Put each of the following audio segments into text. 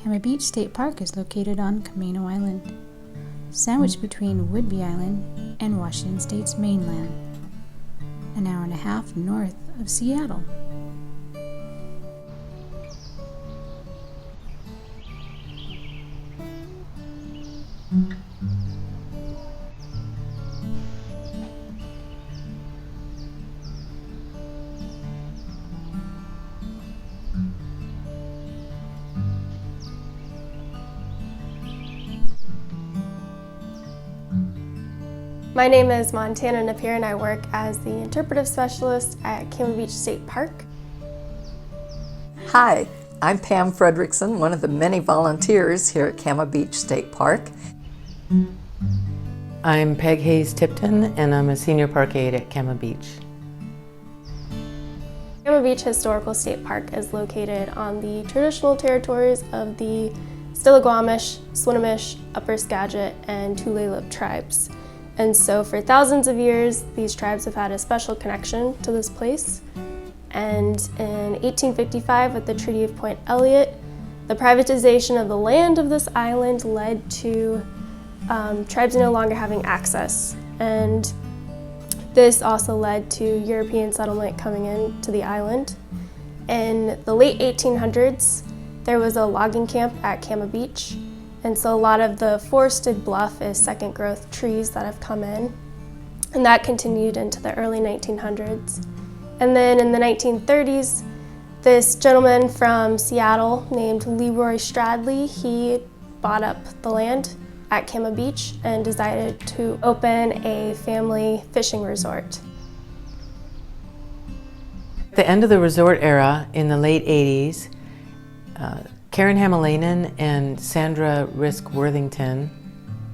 Cama Beach State Park is located on Camano Island, sandwiched between Whidbey Island and Washington State's mainland, an hour and a half north of Seattle. My name is Montana Napier and I work as the interpretive specialist at Cama Beach State Park. Hi, I'm Pam Fredrickson, one of the many volunteers here at Cama Beach State Park. I'm Peg Hayes-Tipton and I'm a senior park aide at Cama Beach. Cama Beach Historical State Park is located on the traditional territories of the Stillaguamish, Swinomish, Upper Skagit, and Tulalip tribes. And so for thousands of years, these tribes have had a special connection to this place. And in 1855, with the Treaty of Point Elliott, the privatization of the land of this island led to tribes no longer having access. And this also led to European settlement coming into the island. In the late 1800s, there was a logging camp at Cama Beach. And so a lot of the forested bluff is second growth trees that have come in. And that continued into the early 1900s. And then in the 1930s, this gentleman from Seattle named Leroy Stradley, he bought up the land at Cama Beach and decided to open a family fishing resort. At the end of the resort era in the late 80s, Karen Hamalainen and Sandra Risk-Worthington,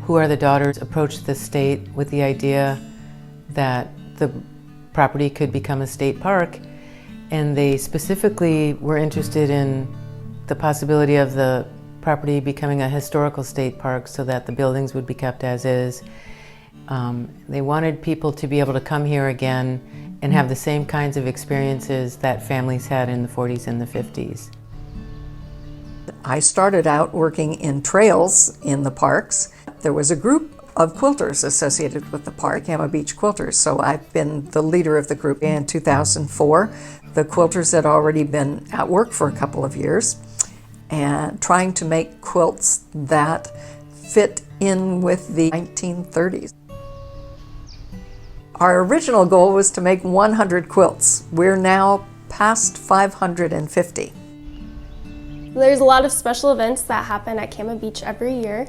who are the daughters, approached the state with the idea that the property could become a state park, and they specifically were interested in the possibility of the property becoming a historical state park so that the buildings would be kept as is. They wanted people to be able to come here again and have the same kinds of experiences that families had in the 40s and the 50s. I started out working in trails in the parks. There was a group of quilters associated with the park, Cama Beach Quilters, so I've been the leader of the group. In 2004, the quilters had already been at work for a couple of years and trying to make quilts that fit in with the 1930s. Our original goal was to make 100 quilts. We're now past 550. There's a lot of special events that happen at Cama Beach every year.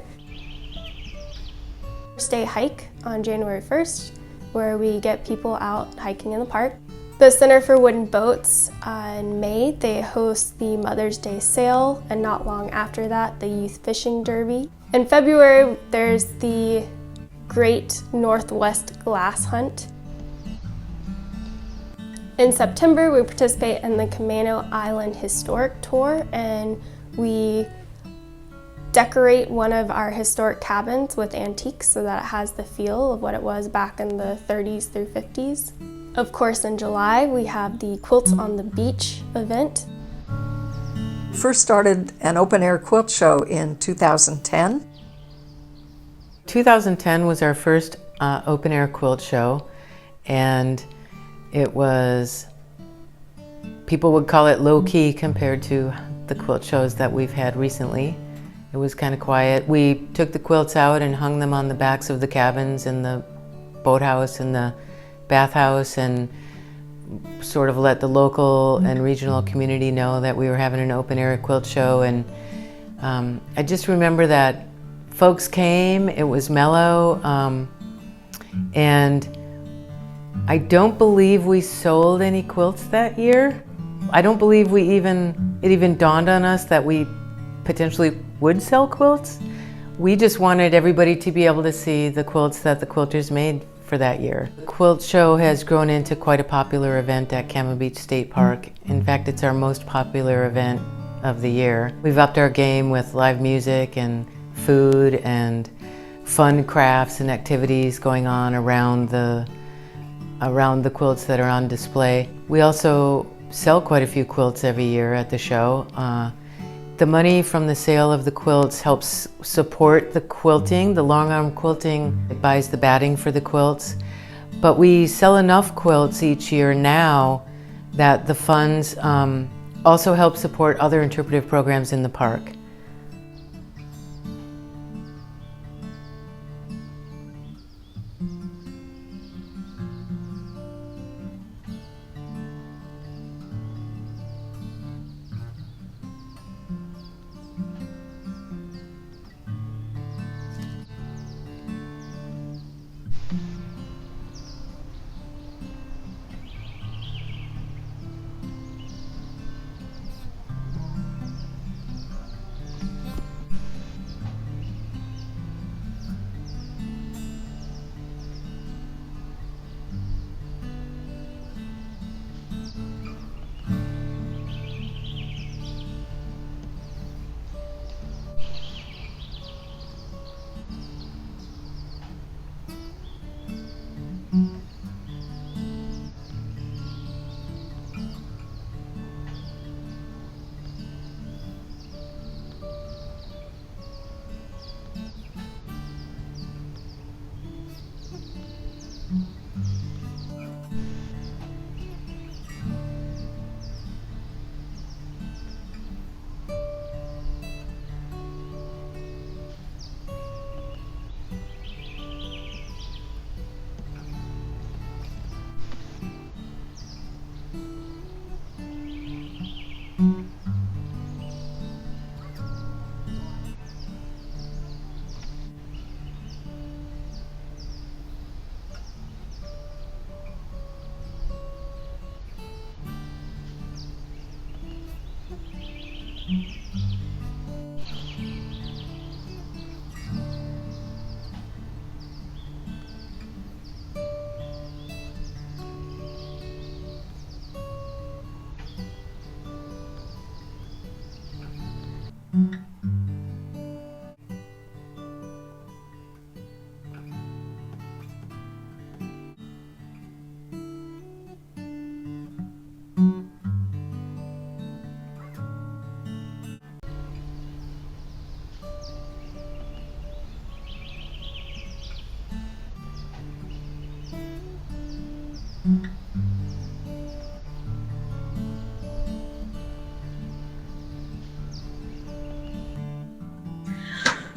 First Day Hike on January 1st, where we get people out hiking in the park. The Center for Wooden Boats in May, they host the Mother's Day sale, and not long after that, the Youth Fishing Derby. In February, there's the Great Northwest Glass Hunt. In September, we participate in the Camano Island Historic Tour, and we decorate one of our historic cabins with antiques so that it has the feel of what it was back in the 30s through 50s. Of course, in July, we have the Quilts on the Beach event. First started an open-air quilt show in 2010. 2010 was our first open-air quilt show, and it was, people would call it low-key compared to the quilt shows that we've had recently. It was kind of quiet. We took the quilts out and hung them on the backs of the cabins in the boathouse and the bathhouse, and sort of let the local and regional community know that we were having an open-air quilt show. And I just remember that folks came, it was mellow, and I don't believe we sold any quilts that year. I don't believe it even dawned on us that we potentially would sell quilts. We just wanted everybody to be able to see the quilts that the quilters made for that year. The quilt show has grown into quite a popular event at Cama Beach State Park. In fact, it's our most popular event of the year. We've upped our game with live music and food and fun crafts and activities going on around the quilts that are on display. We also sell quite a few quilts every year at the show, The money from the sale of the quilts helps support the quilting, the long arm quilting. It buys the batting for the quilts. But we sell enough quilts each year now that the funds also help support other interpretive programs in the park.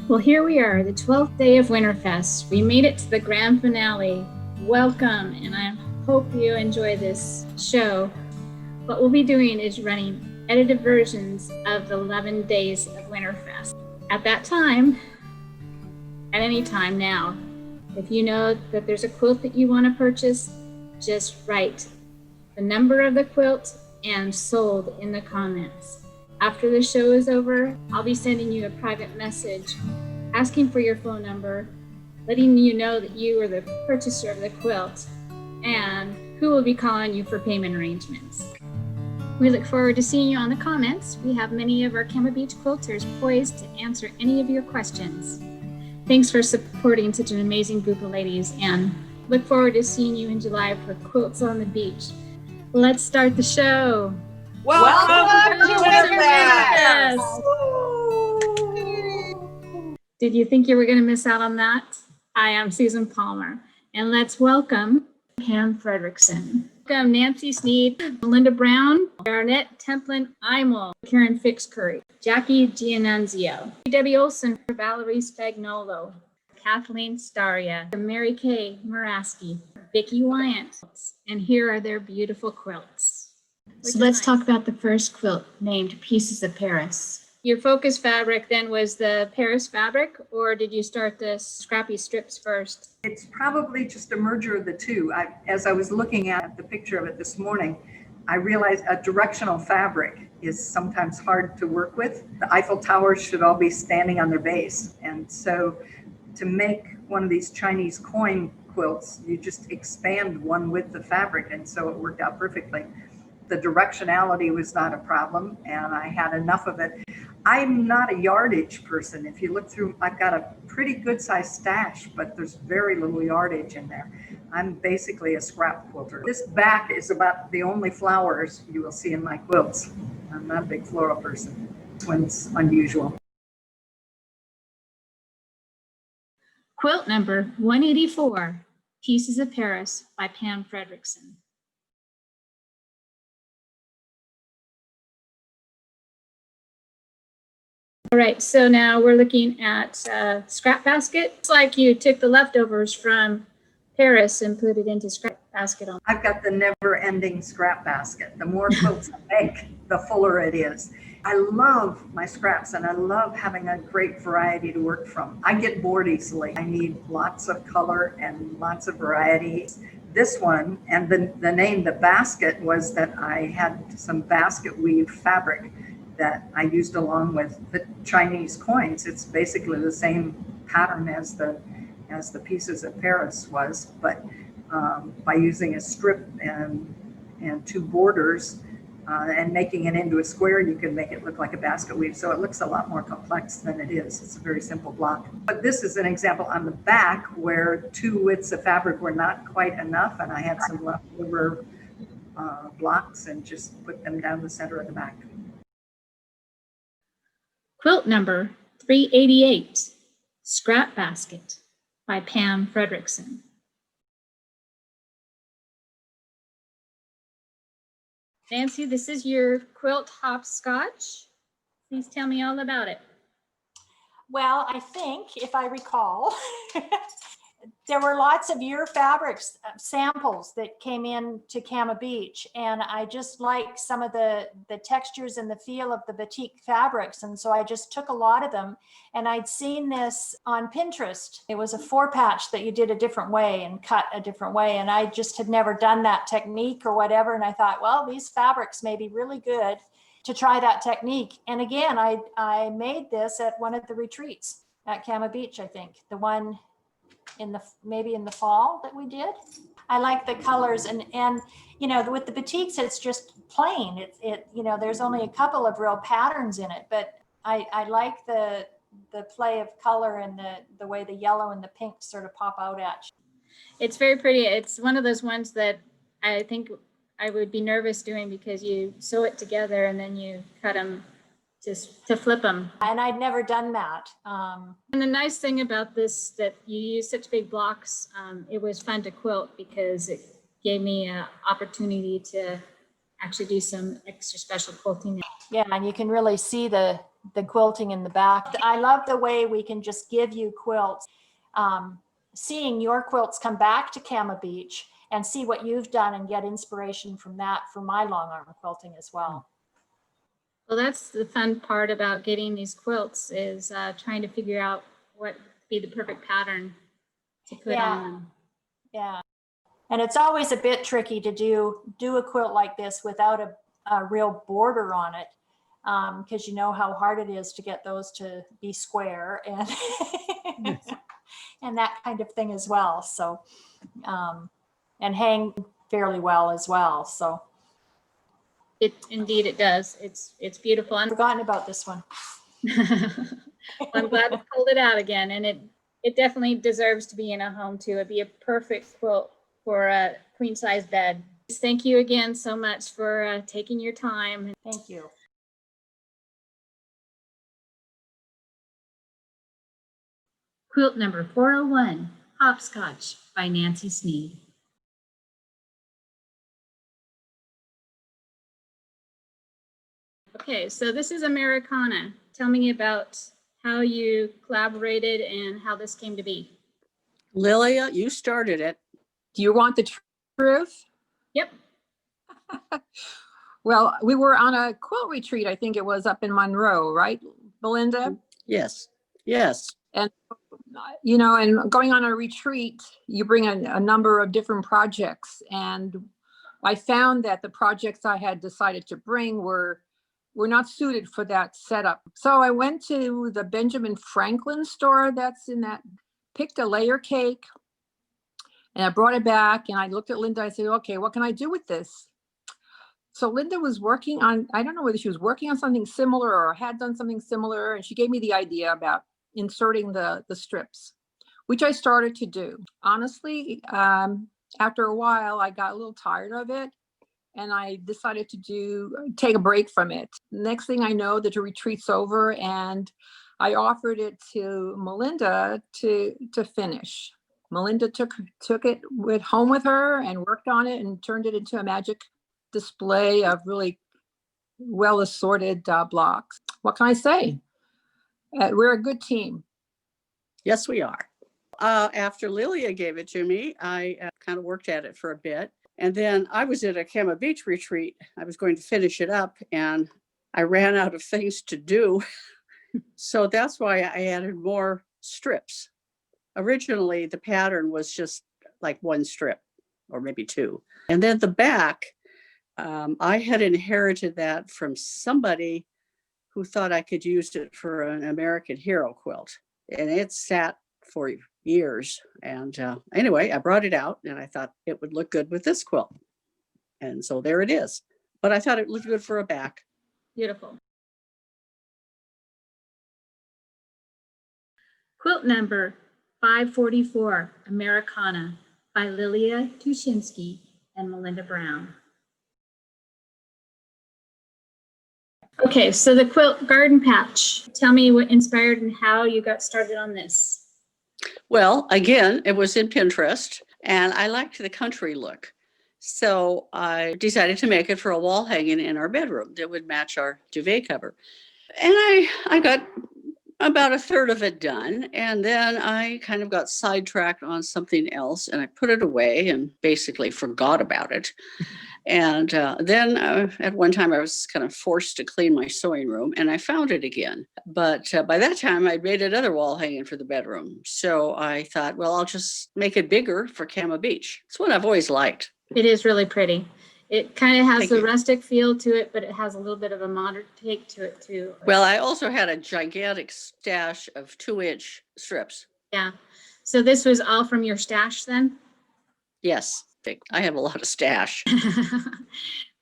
Well, here we are, the 12th day of Winterfest. We made it to the grand finale. Welcome, and I hope you enjoy this show. What we'll be doing is running edited versions of the 11 days of Winterfest. At that time, at any time now, if you know that there's a quilt that you want to purchase, just write the number of the quilt and sold in the comments. After the show is over, I'll be sending you a private message asking for your phone number, letting you know that you are the purchaser of the quilt, and who will be calling you for payment arrangements. We look forward to seeing you on the comments. We have many of our Cama Beach quilters poised to answer any of your questions. Thanks for supporting such an amazing group of ladies, and look forward to seeing you in July for Quilts on the Beach. Let's start the show. Welcome to Winterfest! Did you think you were going to miss out on that? I am Susan Palmer, and let's welcome Pam Fredrickson. Welcome Nancy Sneed, Melinda Brown, Barnett Templin Imel, Karen Fix-Curry, Jackie Giannunzio, Debbie Olson, Valerie Spagnolo, Kathleen Staria, Mary Kay Muraski, Vicki Wyant, and here are their beautiful quilts. So let's talk about the first quilt, named Pieces of Paris. Your focus fabric then was the Paris fabric, or did you start the scrappy strips first? It's probably just a merger of the two. As I was looking at the picture of it this morning, I realized a directional fabric is sometimes hard to work with. The Eiffel Towers should all be standing on their base. And so to make one of these Chinese coin quilts, you just expand one with the fabric. And so it worked out perfectly. The directionality was not a problem, and I had enough of it. I'm not a yardage person. If you look through, I've got a pretty good sized stash, but there's very little yardage in there. I'm basically a scrap quilter. This back is about the only flowers you will see in my quilts. I'm not a big floral person. This one's unusual. Quilt number 184, Pieces of Paris by Pam Fredrickson. All right, so now we're looking at scrap basket. It's like you took the leftovers from Paris and put it into scrap basket. I've got the never-ending scrap basket. The more quilts I make, the fuller it is. I love my scraps and I love having a great variety to work from. I get bored easily. I need lots of color and lots of variety. This one, and the name, the basket, was that I had some basket weave fabric that I used along with the Chinese coins. It's basically the same pattern as the Pieces of Paris was, but by using a strip and two borders and making it into a square, you can make it look like a basket weave. So it looks a lot more complex than it is. It's a very simple block. But this is an example on the back where 2 widths of fabric were not quite enough, and I had some leftover blocks and just put them down the center of the back. Quilt number 388, Scrap Basket by Pam Fredrickson. Nancy, this is your quilt hopscotch. Please tell me all about it. Well, I think, if I recall, there were lots of your fabrics samples that came in to Cama Beach, and I just like some of the textures and the feel of the batik fabrics, and so I just took a lot of them. And I'd seen this on Pinterest. It was a 4-patch that you did a different way and cut a different way, and I just had never done that technique or whatever, and I thought, well, these fabrics may be really good to try that technique. And again, I made this at one of the retreats at Cama Beach, I think, the one maybe in the fall that we did. I like the colors, and you know, with the batiks, it's just plain. There's only a couple of real patterns in it, but I like the play of color and the way the yellow and the pink sort of pop out at you. It's very pretty. It's one of those ones that I think I would be nervous doing because you sew it together and then you cut them just to flip them. And I'd never done that. And the nice thing about this, that you use such big blocks, it was fun to quilt because it gave me an opportunity to actually do some extra special quilting. Yeah, and you can really see the quilting in the back. I love the way we can just give you quilts. Seeing your quilts come back to Cama Beach and see what you've done and get inspiration from that for my long arm quilting as well. Well, that's the fun part about getting these quilts, is trying to figure out what would be the perfect pattern to put on them. Yeah, and it's always a bit tricky to do a quilt like this without a real border on it, because you know how hard it is to get those to be square and and that kind of thing as well. So, and hang fairly well as well. So. Indeed it does. It's beautiful. I've forgotten about this one. I'm glad to pulled it out again, and it definitely deserves to be in a home too. It'd be a perfect quilt for a queen size bed. Thank you again so much for taking your time. Thank you. Quilt number 401, Hopscotch by Nancy Sneed. Okay, so this is Americana. Tell me about how you collaborated and how this came to be. Lilia, you started it. Do you want the truth? Yep. Well, we were on a quilt retreat, I think it was up in Monroe, right, Belinda? Yes, yes. And, you know, and going on a retreat, you bring a number of different projects. And I found that the projects I had decided to bring were not suited for that setup. So I went to the Benjamin Franklin store that's in that, picked a layer cake, and I brought it back and I looked at Linda. I said, okay, what can I do with this? So Linda was working on, I don't know whether she was working on something similar or had done something similar. And she gave me the idea about inserting the strips, which I started to do. Honestly, after a while, I got a little tired of it. and I decided to take a break from it. Next thing I know, the retreat's over, and I offered it to Melinda to finish. Melinda took it home with her and worked on it and turned it into a magic display of really well assorted blocks. What can I say? We're a good team. Yes, we are. After Lilia gave it to me, I kind of worked at it for a bit. And then I was at a Cama Beach retreat. I was going to finish it up and I ran out of things to do. So that's why I added more strips. Originally, the pattern was just like one strip or maybe two. And then the back, I had inherited that from somebody who thought I could use it for an American hero quilt. And it sat for years. And anyway, I brought it out and I thought it would look good with this quilt. And so there it is. But I thought it looked good for a back. Beautiful. Quilt number 544, Americana, by Lilia Tushinsky and Melinda Brown. Okay, so the quilt garden patch. Tell me what inspired and how you got started on this. Well, again, it was in Pinterest and I liked the country look. So I decided to make it for a wall hanging in our bedroom that would match our duvet cover. And I got about a third of it done. And then I kind of got sidetracked on something else and I put it away and basically forgot about it. And then at one time I was kind of forced to clean my sewing room and I found it again. But by that time I'd made another wall hanging for the bedroom. So I thought, well, I'll just make it bigger for Cama Beach. It's what I've always liked. It is really pretty. It kind of has Thank the you. rustic feel to it, but it has a little bit of a modern take to it too. Well, I also had a gigantic stash of 2-inch strips. Yeah. So this was all from your stash then? Yes, I have a lot of stash.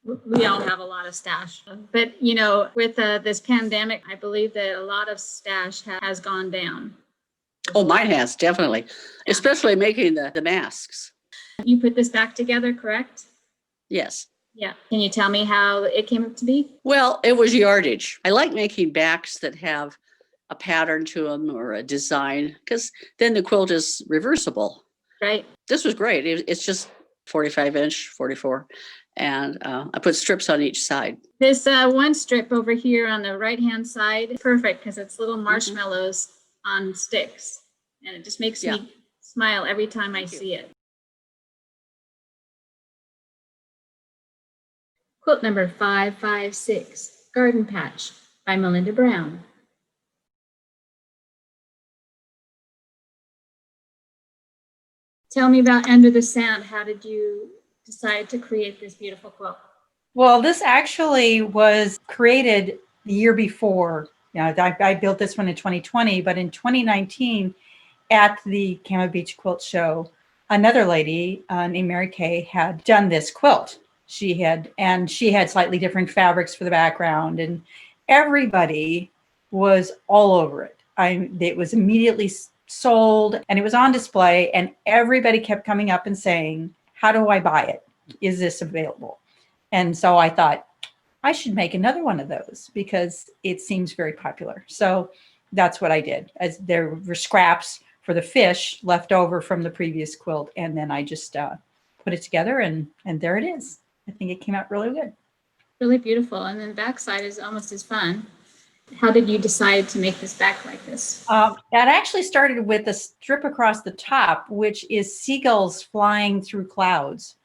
We all have a lot of stash. But, you know, with this pandemic, I believe that a lot of stash has gone down. Oh, mine has, definitely. Yeah. Especially making the masks. You put this back together, correct? Yes. Yeah. Can you tell me how it came up to be? Well, it was yardage. I like making backs that have a pattern to them or a design because then the quilt is reversible. Right. This was great. It's just 45-inch, 44. And I put strips on each side. This one strip over here on the right-hand side is perfect because it's little marshmallows on sticks. And it just makes me smile every time I see it. Quilt number 556, Garden Patch by Melinda Brown. Tell me about Under the Sand. How did you decide to create this beautiful quilt? Well, this actually was created the year before. You know, I built this one in 2020, but in 2019 at the Cama Beach Quilt Show, another lady named Mary Kay had done this quilt. She had slightly different fabrics for the background, and everybody was all over it. It was immediately sold and it was on display, and everybody kept coming up and saying, "How do I buy it? Is this available?" And so I thought I should make another one of those because it seems very popular. So that's what I did. As there were scraps for the fish left over from the previous quilt, and then I just put it together, and there it is. I think it came out really good. Really beautiful. And then backside is almost as fun. How did you decide to make this back like this? That actually started with a strip across the top, which is seagulls flying through clouds.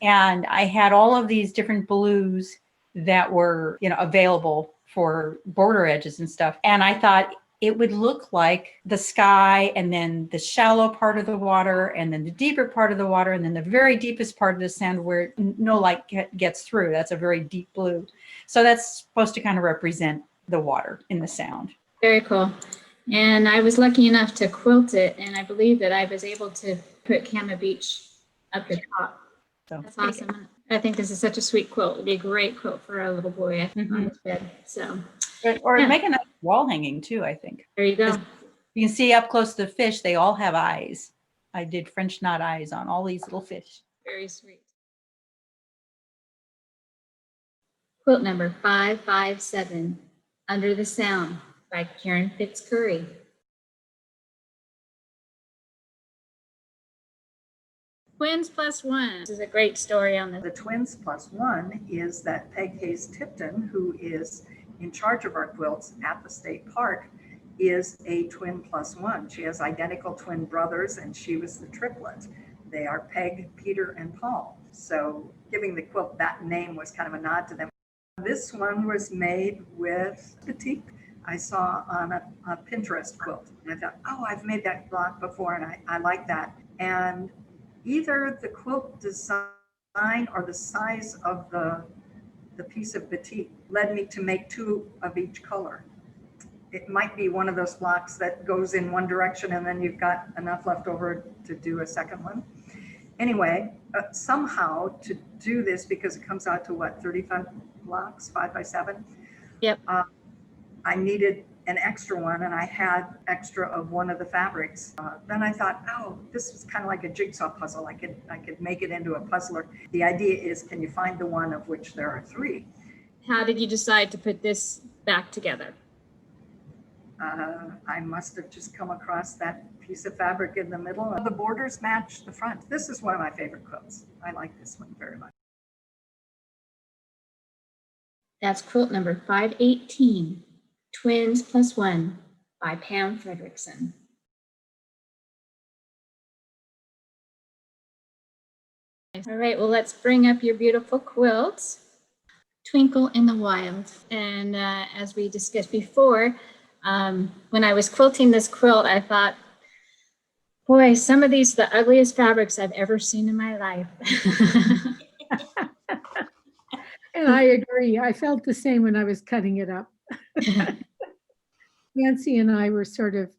And I had all of these different blues that were, you know, available for border edges and stuff. And I thought it would look like the sky, and then the shallow part of the water, and then the deeper part of the water, and then the very deepest part of the sand where no light gets through. That's a very deep blue. So that's supposed to kind of represent the water in the sound. Very cool. And I was lucky enough to quilt it, and I believe that I was able to put Cama Beach up the top. So That's awesome. I think this is such a sweet quilt. It'd be a great quilt for a little boy on his bed. So, or yeah. make a nice wall hanging too, I think. There you go. You can see up close to the fish, they all have eyes. I did French knot eyes on all these little fish. Very sweet. Quilt number 557, Under the Sound by Karen Fitzcurry. Twins plus one. This is a great story on The this. twins plus one is that Peg Hayes Tipton, who is in charge of our quilts at the state park, is a twin plus one. She has identical twin brothers, and she was the triplet. They are Peg, Peter, and Paul. So giving the quilt that name was kind of a nod to them. This one was made with batik. I saw on a Pinterest quilt, and I thought, oh, I've made that block before, and I like that. And either the quilt design or the size of the piece of batik led me to make two of each color. It might be one of those blocks that goes in one direction and then you've got enough left over to do a second one. Anyway, somehow to do this, because it comes out to what, 35 blocks, 5x7? Yep. I needed an extra one, and I had extra of one of the fabrics. Then I thought, oh, this was kind of like a jigsaw puzzle. I could make it into a puzzler. The idea is, can you find the one of which there are three? How did you decide to put this back together? I must have just come across that piece of fabric in the middle. The borders match the front. This is one of my favorite quilts. I like this one very much. That's quilt number 518, Twins plus one by Pam Fredrickson. All right, well, let's bring up your beautiful quilts. Twinkle in the Wild. And as we discussed before, when I was quilting this quilt, I thought, boy, some of these are the ugliest fabrics I've ever seen in my life. And I agree. I felt the same when I was cutting it up. Nancy and I were sort of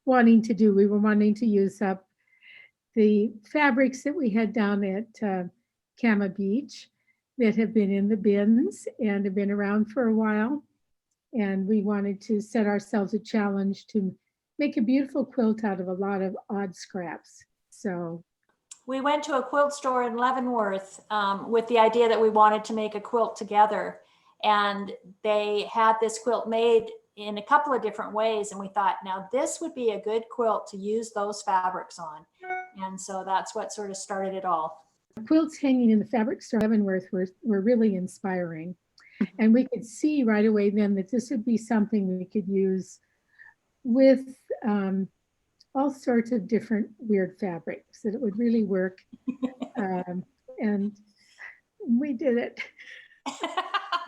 wanting to use up the fabrics that we had down at Cama Beach that have been in the bins and have been around for a while. And we wanted to set ourselves a challenge to make a beautiful quilt out of a lot of odd scraps. So we went to a quilt store in Leavenworth with the idea that we wanted to make a quilt together. And they had this quilt made in a couple of different ways. And we thought, now this would be a good quilt to use those fabrics on. And so that's what sort of started it all. The quilts hanging in the fabric store in Leavenworth were really inspiring. And we could see right away then that this would be something we could use with all sorts of different weird fabrics, that it would really work. And we did it.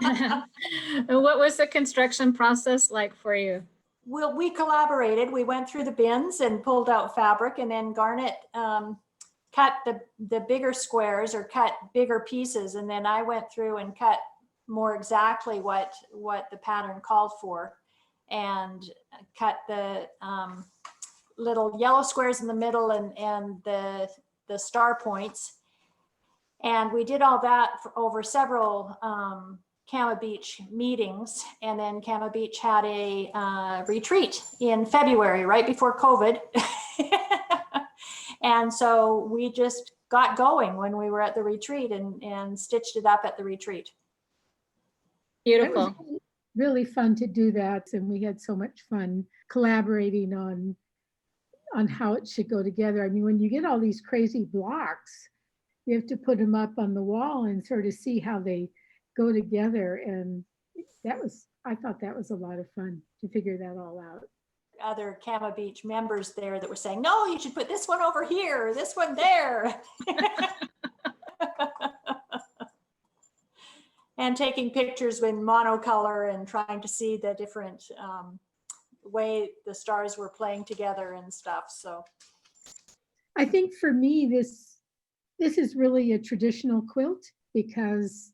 And what was the construction process like for you? Well, we collaborated. We went through the bins and pulled out fabric, and then Garnet cut the bigger squares or cut bigger pieces. And then I went through and cut more exactly what the pattern called for, and cut the little yellow squares in the middle and the star points. And we did all that over several Cama Beach meetings. And then Cama Beach had a retreat in February, right before COVID. And so we just got going when we were at the retreat and stitched it up at the retreat. Beautiful. It was really fun to do that. And we had so much fun collaborating on how it should go together. I mean, when you get all these crazy blocks, you have to put them up on the wall and sort of see how they go together. And I thought that was a lot of fun to figure that all out. Other Cama Beach members there that were saying, no, you should put this one over here, this one there. And taking pictures with monocolor and trying to see the different way the stars were playing together and stuff. So I think for me, this is really a traditional quilt because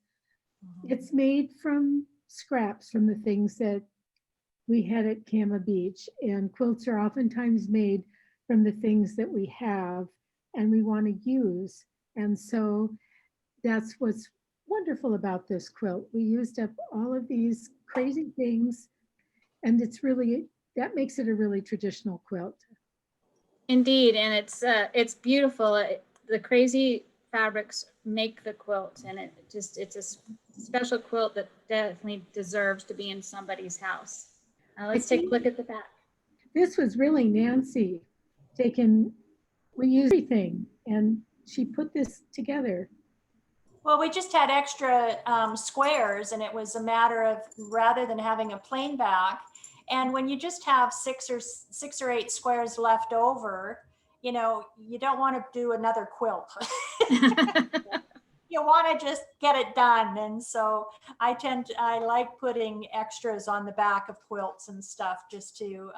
it's made from scraps from the things that we had at Cama Beach, and quilts are oftentimes made from the things that we have and we want to use. And so that's what's wonderful about this quilt. We used up all of these crazy things, and that makes it a really traditional quilt. Indeed, and it's beautiful. The crazy fabrics make the quilt, and it's a special quilt that definitely deserves to be in somebody's house. Let's take a look at the back. This was really Nancy we used everything and she put this together. Well, we just had extra squares, and it was a matter of, rather than having a plain back, and when you just have six or eight squares left over, you know, you don't want to do another quilt. You want to just get it done. And so I like putting extras on the back of quilts and stuff, just to,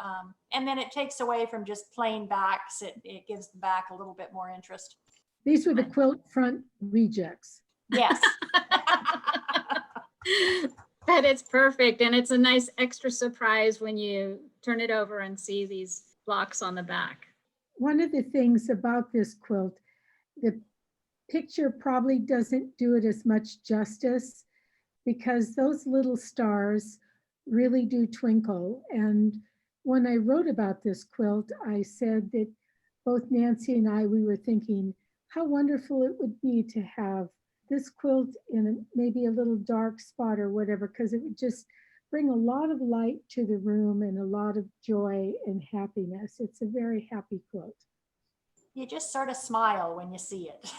and then it takes away from just plain backs. It gives the back a little bit more interest. These were the quilt front rejects. Yes. That is perfect. And it's a nice extra surprise when you turn it over and see these blocks on the back. One of the things about this quilt, the picture probably doesn't do it as much justice, because those little stars really do twinkle. And when I wrote about this quilt, I said that both Nancy and we were thinking how wonderful it would be to have this quilt in maybe a little dark spot or whatever, because it would just bring a lot of light to the room and a lot of joy and happiness. It's a very happy quilt. You just sort of smile when you see it.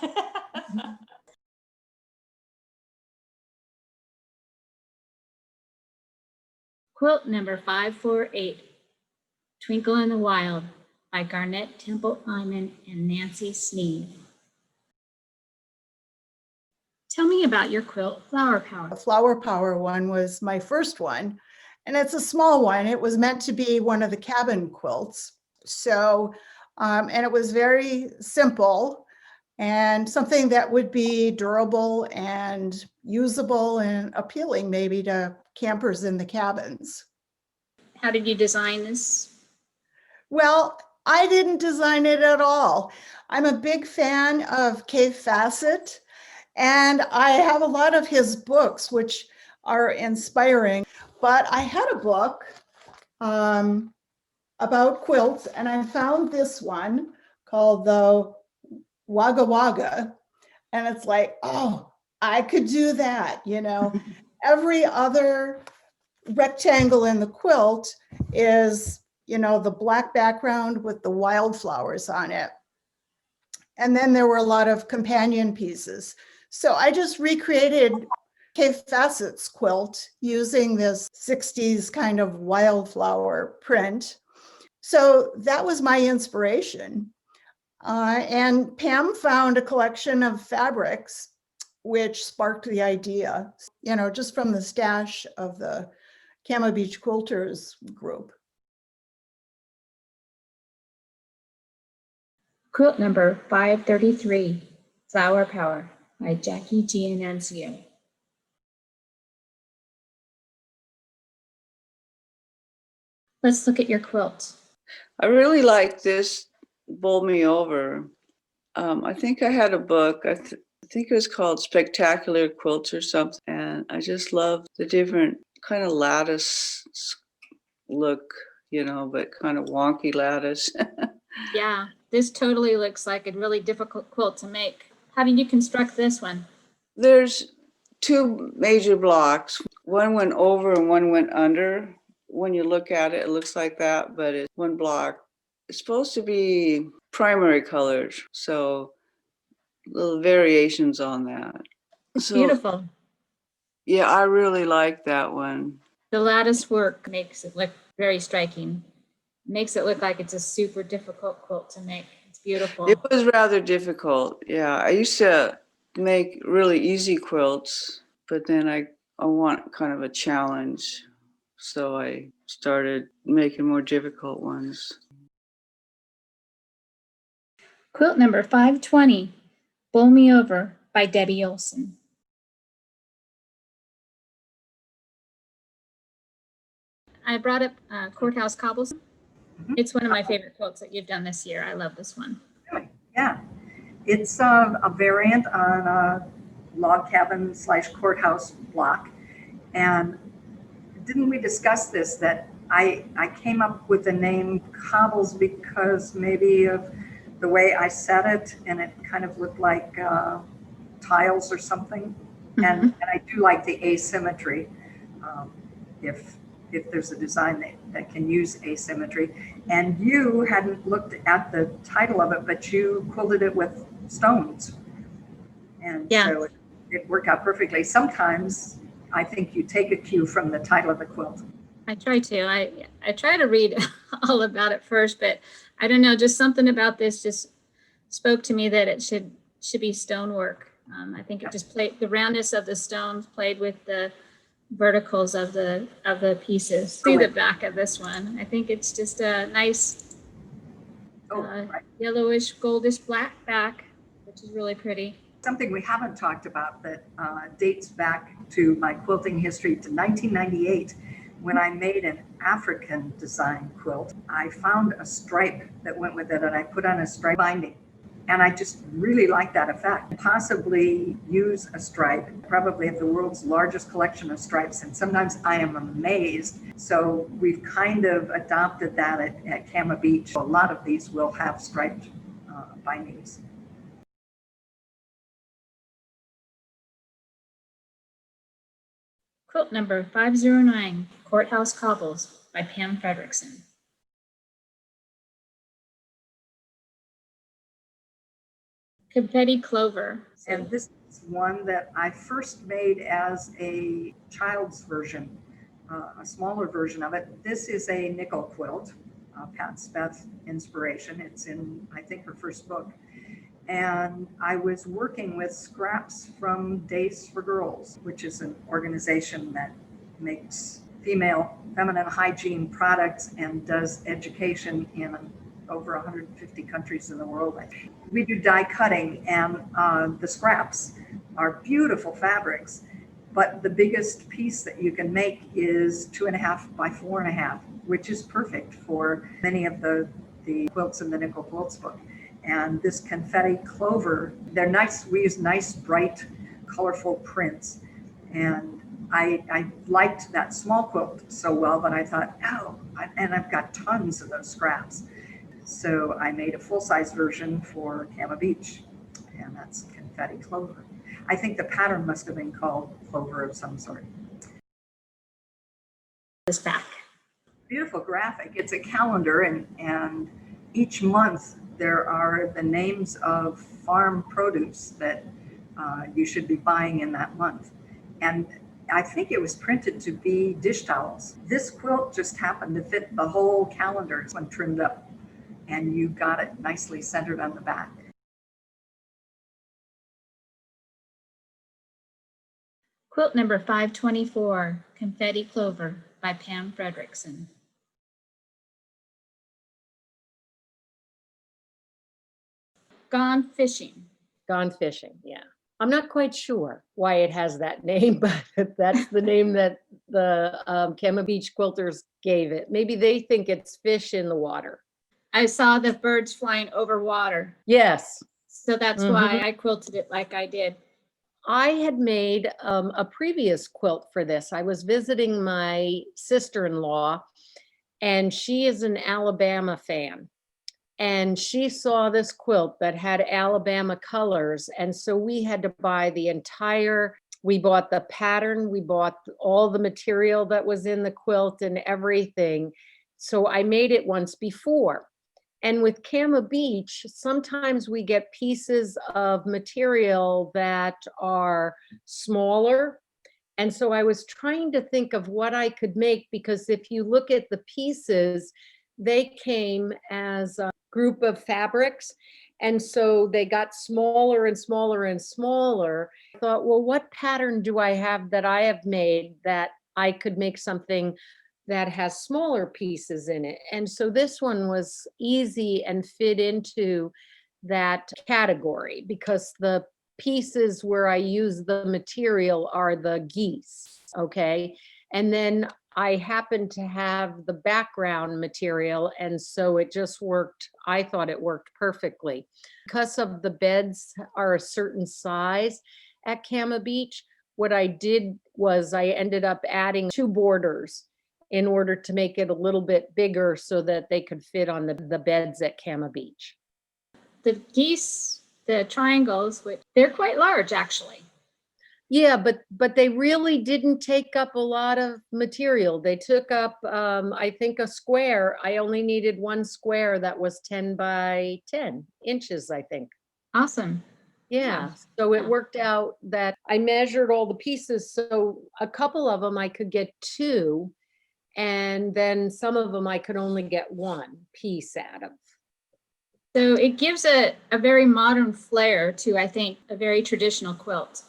Quilt number 548, Twinkle in the Wild, by Garnett Temple Lyman and Nancy Sneed. Tell me about your quilt, Flower Power. The Flower Power one was my first one, and it's a small one. It was meant to be one of the cabin quilts. So, and it was very simple and something that would be durable and usable and appealing maybe to campers in the cabins. How did you design this? Well, I didn't design it at all. I'm a big fan of Cave Fassett, and I have a lot of his books, which are inspiring. But I had a book about quilts, and I found this one called the Wagga Wagga. And it's like, oh, I could do that, you know. Every other rectangle in the quilt is, you know, the black background with the wildflowers on it. And then there were a lot of companion pieces. So I just recreated Cave Fassett's quilt using this 60s kind of wildflower print. So that was my inspiration. And Pam found a collection of fabrics which sparked the idea, you know, just from the stash of the Cama Beach Quilters group. Quilt number 533, Flower Power, by Jackie Giannanzio. Let's look at your quilt. I really like this Bowl Me Over. I think I had a book, I think it was called Spectacular Quilts or something, and I just love the different kind of lattice look, you know, but kind of wonky lattice. Yeah, this totally looks like a really difficult quilt to make. How did you construct this one? There's two major blocks. One went over and one went under. When you look at it, it looks like that, but it's one block. It's supposed to be primary colors, so little variations on that. So, beautiful. Yeah, I really like that one. The lattice work makes it look very striking. Makes it look like it's a super difficult quilt to make. It's beautiful. It was rather difficult. Yeah, I used to make really easy quilts, but then I want kind of a challenge. So I started making more difficult ones. Quilt number 520, Bowl Me Over, by Debbie Olson. I brought up Courthouse Cobbles. Mm-hmm. It's one of my favorite quilts that you've done this year. I love this one. Really? Yeah. It's a variant on a log cabin / courthouse block. And didn't we discuss this, that I came up with the name Cobbles because maybe of the way I set it, and it kind of looked like tiles or something. And I do like the asymmetry. If there's a design that can use asymmetry. And you hadn't looked at the title of it, but you quilted it with stones. And so it worked out perfectly. Sometimes I think you take a cue from the title of the quilt. I try to. I try to read all about it first, but I don't know, just something about this just spoke to me that it should be stonework. I think it just played, the roundness of the stones played with the verticals of the pieces. See the back of this one. I think it's just a nice yellowish, goldish black back, which is really pretty. Something we haven't talked about that dates back to my quilting history to 1998. When I made an African design quilt, I found a stripe that went with it and I put on a stripe binding. And I just really like that effect. Possibly use a stripe, probably have the world's largest collection of stripes. And sometimes I am amazed. So we've kind of adopted that at Cama Beach. A lot of these will have striped bindings. Quilt number 509, Courthouse Cobbles by Pam Fredrickson. Confetti Clover. And this is one that I first made as a child's version, a smaller version of it. This is a nickel quilt, Pat Speth inspiration. It's in, I think, her first book. And I was working with scraps from Days for Girls, which is an organization that makes feminine hygiene products and does education in over 150 countries in the world. We do die cutting, and the scraps are beautiful fabrics, but the biggest piece that you can make is 2.5 by 4.5, which is perfect for many of the quilts in the Nickel Quilts book. And this Confetti Clover, they're nice. We use nice, bright, colorful prints. And I liked that small quilt so well that I thought, and I've got tons of those scraps. So I made a full-size version for Cama Beach, and that's Confetti Clover. I think the pattern must have been called Clover of some sort. This back. Beautiful graphic. It's a calendar, and each month there are the names of farm produce that you should be buying in that month. And I think it was printed to be dish towels. This quilt just happened to fit the whole calendar when trimmed up, and you got it nicely centered on the back. Quilt number 524, Confetti Clover by Pam Fredrickson. Gone Fishing. Gone Fishing, yeah. I'm not quite sure why it has that name, but that's the name that the Cama Beach Quilters gave it. Maybe they think it's fish in the water. I saw the birds flying over water. Yes. So that's why I quilted it like I did. I had made a previous quilt for this. I was visiting my sister-in-law, and she is an Alabama fan. And she saw this quilt that had Alabama colors. And so we had to buy we bought the pattern, we bought all the material that was in the quilt and everything. So I made it once before. And with Cama Beach, sometimes we get pieces of material that are smaller. And so I was trying to think of what I could make, because if you look at the pieces, they came as a group of fabrics. And so they got smaller and smaller and smaller. I thought, well, what pattern do I have that I have made that I could make something that has smaller pieces in it? And so this one was easy and fit into that category, because the pieces where I use the material are the geese, okay? And then I happened to have the background material, and so it just worked. I thought it worked perfectly. Because of the beds are a certain size at Cama Beach, what I did was I ended up adding 2 borders in order to make it a little bit bigger so that they could fit on the beds at Cama Beach. The geese, the triangles, they're quite large actually. Yeah, but they really didn't take up a lot of material. They took up, I think, a square. I only needed one square that was 10 by 10 inches, I think. Awesome. Yeah, so it worked out that I measured all the pieces. So a couple of them I could get two, and then some of them I could only get one piece out of. So it gives a very modern flair to, I think, a very traditional quilt.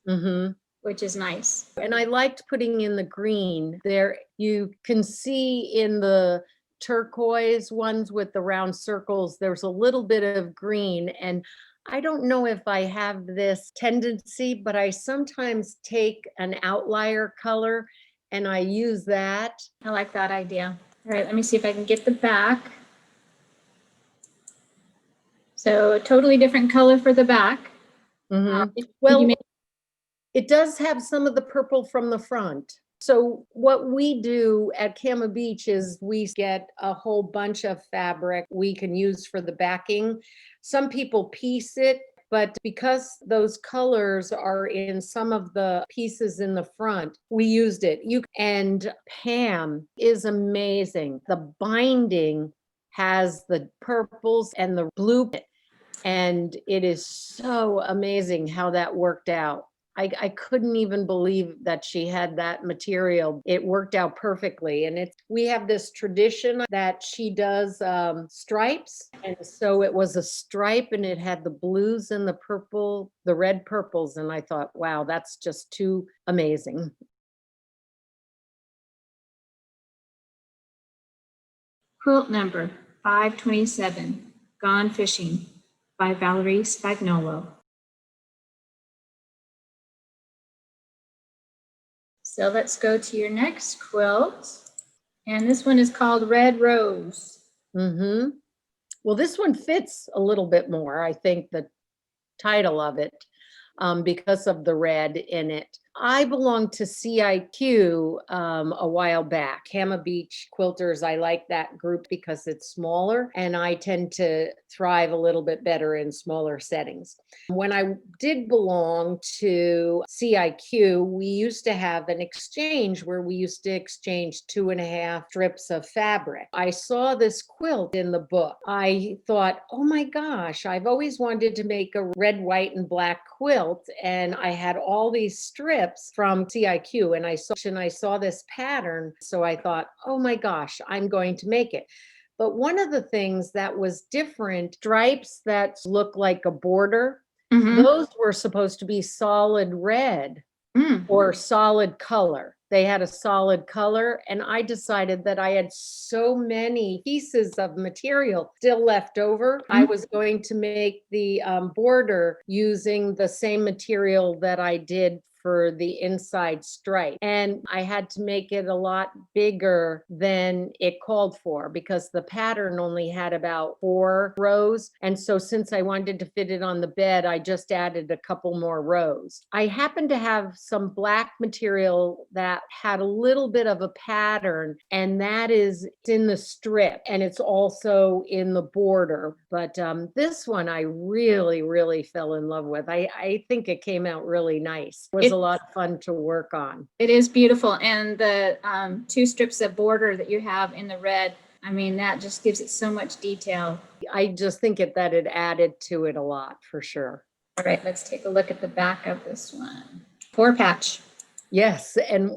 Mm-hmm. Which is nice. And I liked putting in the green there. You can see in the turquoise ones with the round circles, there's a little bit of green. And I don't know if I have this tendency, but I sometimes take an outlier color and I use that. I like that idea. All right, let me see if I can get the back. So a totally different color for the back. Mm-hmm. Well, it does have some of the purple from the front. So what we do at Cama Beach is we get a whole bunch of fabric we can use for the backing. Some people piece it, but because those colors are in some of the pieces in the front, we used it. And Pam is amazing. The binding has the purples and the blue, and it is so amazing how that worked out. I couldn't even believe that she had that material. It worked out perfectly. And we have this tradition that she does stripes. And so it was a stripe and it had the blues and the purple, the red purples. And I thought, wow, that's just too amazing. Quilt number 527, Gone Fishing by Valerie Spagnolo. So let's go to your next quilt. And this one is called Red Rose. Mm-hmm. Well, this one fits a little bit more, I think, the title of it, because of the red in it. I belonged to CIQ a while back, Cama Beach Quilters. I like that group because it's smaller and I tend to thrive a little bit better in smaller settings. When I did belong to CIQ, we used to have an exchange where we used to exchange 2.5 strips of fabric. I saw this quilt in the book. I thought, oh my gosh, I've always wanted to make a red, white, and black quilt. And I had all these strips from CIQ and I saw this pattern. So I thought, oh my gosh, I'm going to make it. But one of the things that was different, stripes that look like a border, those were supposed to be solid red or solid color. They had a solid color, and I decided that I had so many pieces of material still left over. I was going to make the border using the same material that I did for the inside stripe. And I had to make it a lot bigger than it called for because the pattern only had about 4 rows. And so since I wanted to fit it on the bed, I just added a couple more rows. I happened to have some black material that had a little bit of a pattern, and that is in the strip, and it's also in the border. But this one I really, really fell in love with. I think it came out really nice. It was a lot of fun to work on. It is beautiful. And the 2 strips of border that you have in the red, I mean, that just gives it so much detail. I just think that it added to it a lot for sure. All right, let's take a look at the back of this one. 4-patch. Yes, and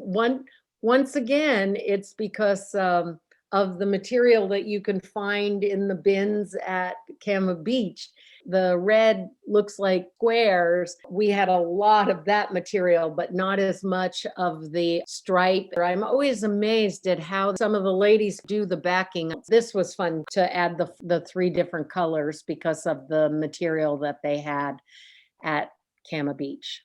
once again, it's because of the material that you can find in the bins at Cama Beach. The red looks like squares. We had a lot of that material, but not as much of the stripe. I'm always amazed at how some of the ladies do the backing. This was fun to add the 3 different colors because of the material that they had at Cama Beach.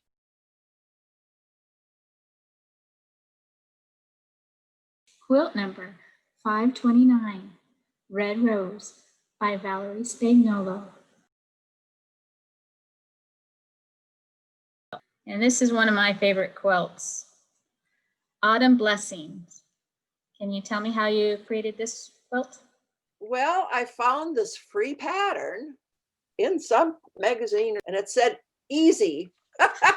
Quilt number 529, Red Rose by Valerie Spagnolo. And this is one of my favorite quilts, Autumn Blessings. Can you tell me how you created this quilt? Well, I found this free pattern in some magazine and it said easy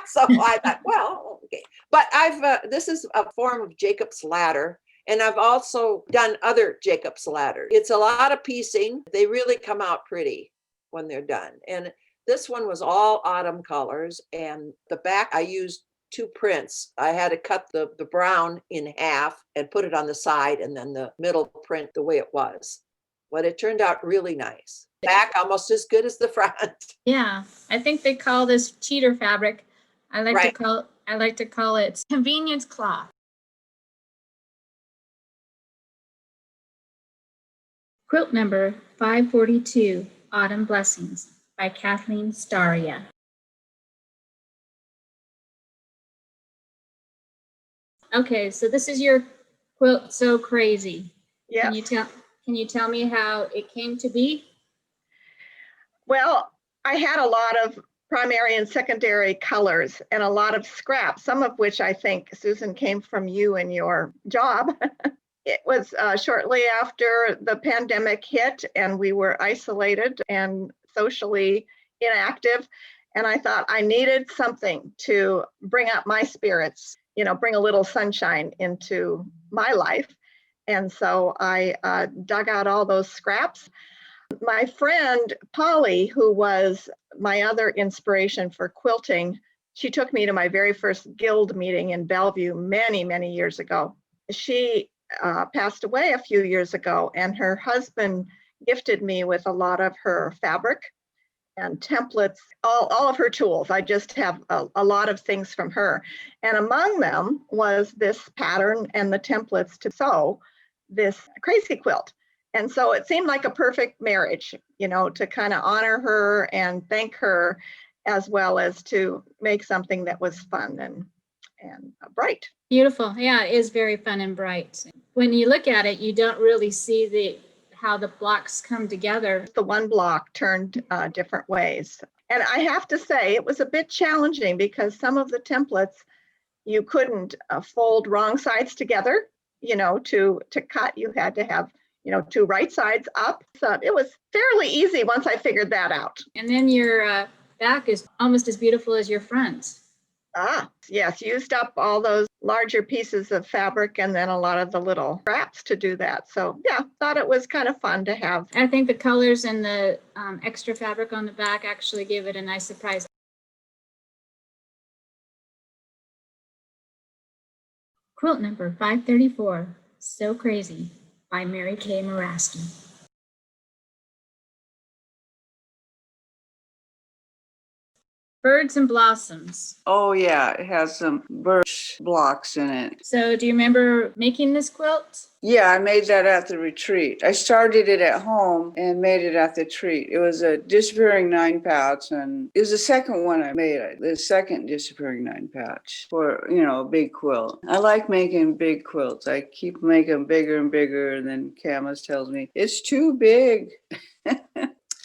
So I thought, well, okay. But this is a form of Jacob's ladder. And I've also done other Jacob's ladder. It's a lot of piecing. They really come out pretty when they're done. And this one was all autumn colors. And the back, I used 2 prints. I had to cut the brown in half and put it on the side, and then the middle print the way it was. But it turned out really nice. Back almost as good as the front. Yeah, I think they call this cheater fabric. I like to call it convenience cloth. Quilt number 542, Autumn Blessings by Kathleen Staria. Okay, so this is your quilt so crazy. Yeah. Can you tell me how it came to be? Well, I had a lot of primary and secondary colors and a lot of scraps, some of which I think, Susan, came from you and your job. It was shortly after the pandemic hit and we were isolated and socially inactive. And I thought I needed something to bring up my spirits, bring a little sunshine into my life. And so I dug out all those scraps. My friend Polly, who was my other inspiration for quilting, she took me to my very first guild meeting in Bellevue many, many years ago. She passed away a few years ago, and her husband gifted me with a lot of her fabric and templates, all of her tools. I just have a lot of things from her. And among them was this pattern and the templates to sew this crazy quilt. And so it seemed like a perfect marriage, to kind of honor her and thank her, as well as to make something that was fun and bright. Beautiful. Yeah, it is very fun and bright. When you look at it, you don't really see how the blocks come together. The one block turned different ways. And I have to say, it was a bit challenging because some of the templates, you couldn't fold wrong sides together, to cut. You had to have 2 right sides up. So it was fairly easy once I figured that out. And then your back is almost as beautiful as your front. Ah, yes, used up all those larger pieces of fabric and then a lot of the little scraps to do that. So yeah, thought it was kind of fun to have. I think the colors and the extra fabric on the back actually give it a nice surprise. Quilt number 534, So Crazy by Mary Kay Moraski. Birds and Blossoms. Oh yeah, it has some birch blocks in it. So do you remember making this quilt? Yeah, I made that at the retreat. I started it at home and made it at the retreat. It was a disappearing 9 pouch, and it was the second one I made, the second disappearing 9 pouch for, a big quilt. I like making big quilts. I keep making them bigger and bigger, and then Camas tells me, it's too big.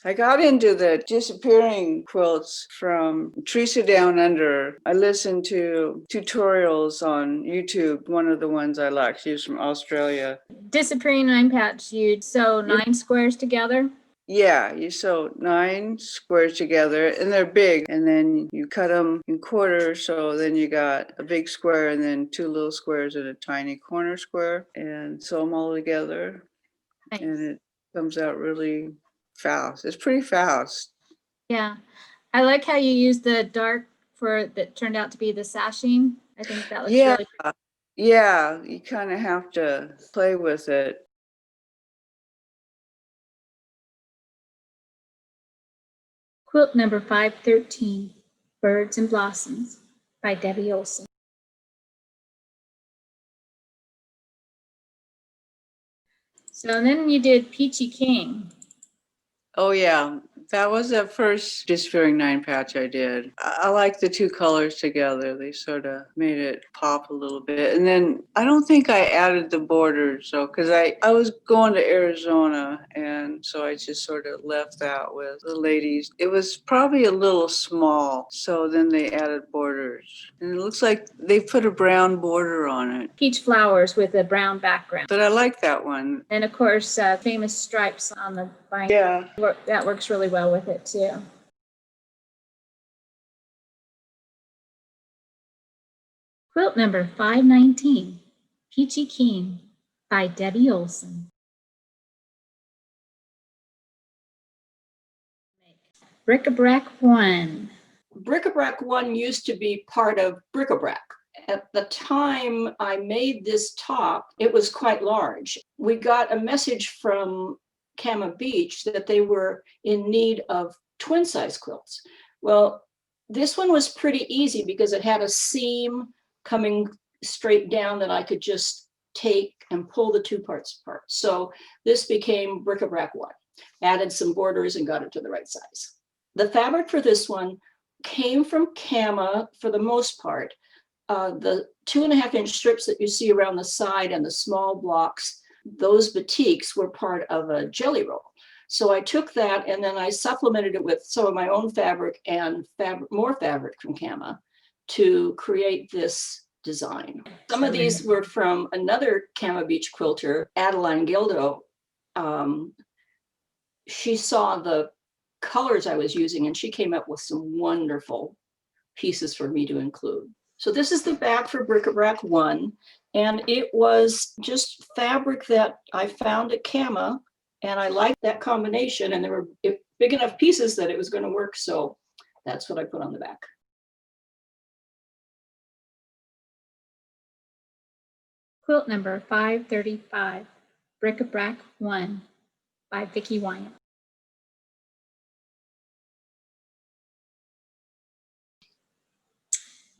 I got into the disappearing quilts from Teresa Down Under. I listened to tutorials on YouTube. One of the ones I like, she was from Australia. Disappearing 9 pouch, you'd sew 9 squares together? Yeah, you sew 9 squares together, and they're big, and then you cut them in quarters, so then you got a big square and then 2 little squares and a tiny corner square, and sew them all together. Nice. And it comes out really fast. It's pretty fast. Yeah, I like how you use the dark that turned out to be the sashing. I think that looks really pretty. Yeah, you kind of have to play with it. Quilt number 513, Birds and Blossoms by Debbie Olson. So then you did Peachy King. Oh yeah, that was the first disappearing 9 pouch I did. I like the 2 colors together. They sort of made it pop a little bit. And then I don't think I added the borders, so because I was going to Arizona, and so I just sort of left that with the ladies. It was probably a little small, so then they added borders. And it looks like they put a brown border on it. Peach flowers with a brown background. But I like that one. And of course, famous stripes on the binder. Yeah. That works really well with it too. Quilt number 519, Peachy Keen by Debbie Olson. Bric-a-brac 1. Bric-a-brac 1 used to be part of bric-a-brac. At the time I made this top, it was quite large. We got a message from Cama Beach that they were in need of twin size quilts. Well, this one was pretty easy because it had a seam coming straight down that I could just take and pull the two parts apart. So this became Bric-a-brac 1. Added some borders and got it to the right size. The fabric for this one came from Cama for the most part. The 2.5-inch strips that you see around the side and the small blocks, those batiks were part of a jelly roll. So I took that and then I supplemented it with some of my own fabric and more fabric from Cama to create this design. Some of these were from another Cama Beach quilter, Adeline Gildo. She saw the colors I was using and she came up with some wonderful pieces for me to include. So this is the back for Bric-a-brac 1, and it was just fabric that I found at Cama, and I liked that combination, and there were big enough pieces that it was going to work, so that's what I put on the back. Quilt number 535, Bric-a-brac 1 by Vicki Wyatt.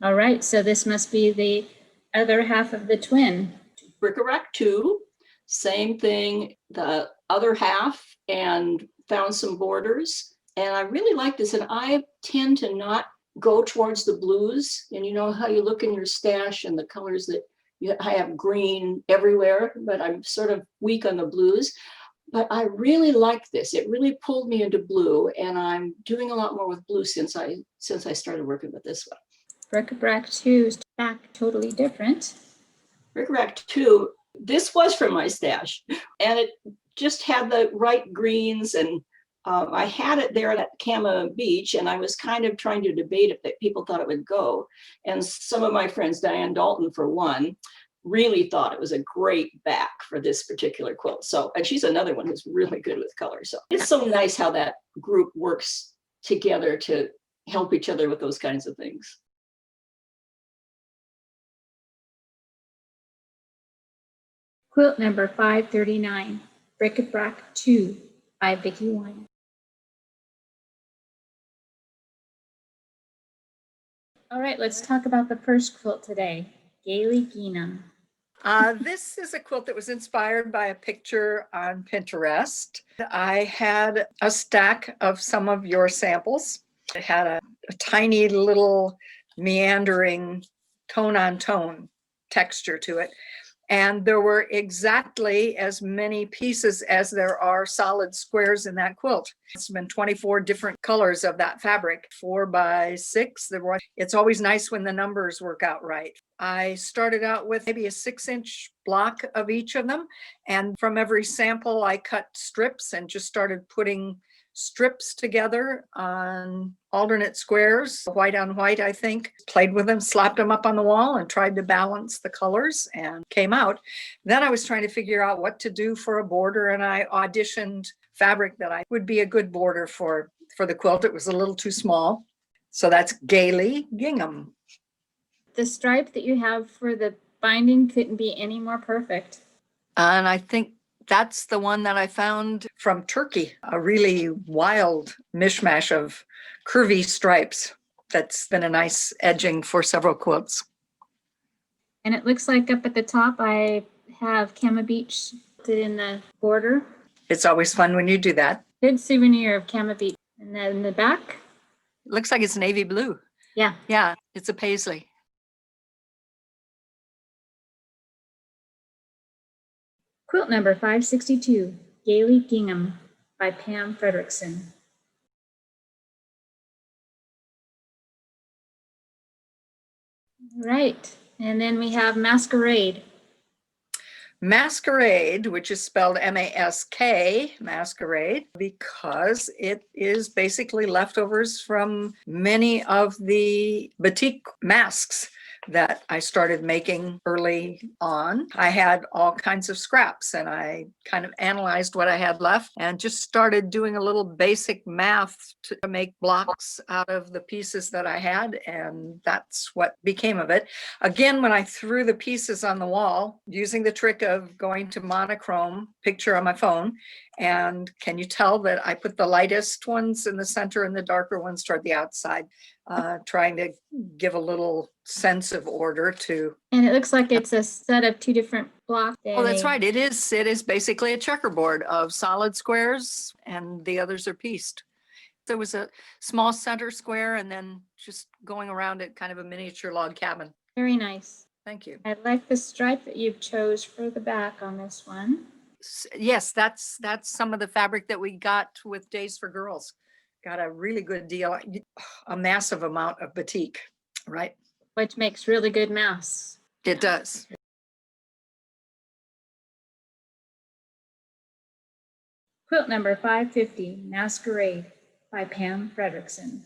All right, so this must be the other half of the twin. Bric-a-brac 2, same thing, the other half, and found some borders. And I really like this, and I tend to not go towards the blues. And you know how you look in your stash and the colors that I have green everywhere, but I'm sort of weak on the blues. But I really like this. It really pulled me into blue, and I'm doing a lot more with blue since I started working with this one. Bric-a-brac 2's back totally different. Bric-a-brac 2, this was from my stash, and it just had the right greens, and I had it there at Cama Beach, and I was kind of trying to debate if that people thought it would go. And some of my friends, Diane Dalton for one, really thought it was a great back for this particular quilt. So, and she's another one who's really good with color. So it's so nice how that group works together to help each other with those kinds of things. Quilt number 539, Bric-a-brac 2 by Vicki Wyatt. All right, let's talk about the first quilt today, Gaily Gingham. This is a quilt that was inspired by a picture on Pinterest. I had a stack of some of your samples. It had a tiny little meandering tone-on-tone texture to it. And there were exactly as many pieces as there are solid squares in that quilt. It's been 24 different colors of that fabric, 4 by 6. It's always nice when the numbers work out right. I started out with maybe a 6-inch block of each of them. And from every sample, I cut strips and just started putting strips together on alternate squares, white on white, I think. Played with them, slapped them up on the wall and tried to balance the colors and came out. Then I was trying to figure out what to do for a border, and I auditioned fabric that I would be a good border for the quilt. It was a little too small. So that's Gaily Gingham. The stripe that you have for the binding couldn't be any more perfect. And I think that's the one that I found from Turkey, a really wild mishmash of curvy stripes. That's been a nice edging for several quilts. And it looks like up at the top, I have Cama Beach in the border. It's always fun when you do that. Good souvenir of Cama Beach. And then in the back. It looks like it's navy blue. Yeah. Yeah, it's a paisley. Quilt number 562, Gaily Gingham by Pam Fredrickson. Right, and then we have Maskerade. Maskerade, which is spelled M-A-S-K, Maskerade, because it is basically leftovers from many of the batik masks that I started making early on. I had all kinds of scraps and I kind of analyzed what I had left and just started doing a little basic math to make blocks out of the pieces that I had, and that's what became of it. Again, when I threw the pieces on the wall, using the trick of going to monochrome picture on my phone, and can you tell that I put the lightest ones in the center and the darker ones toward the outside, trying to give a little sense of order to. And it looks like it's a set of two different blocks. Oh, that's right. It is basically a checkerboard of solid squares and the others are pieced. There was a small center square and then just going around it, kind of a miniature log cabin. Very nice. Thank you. I like the stripe that you've chose for the back on this one. Yes, that's some of the fabric that we got with Days for Girls. Got a really good deal, a massive amount of batik, right? Which makes really good masks. It does. Quilt number 550, Maskerade by Pam Fredrickson.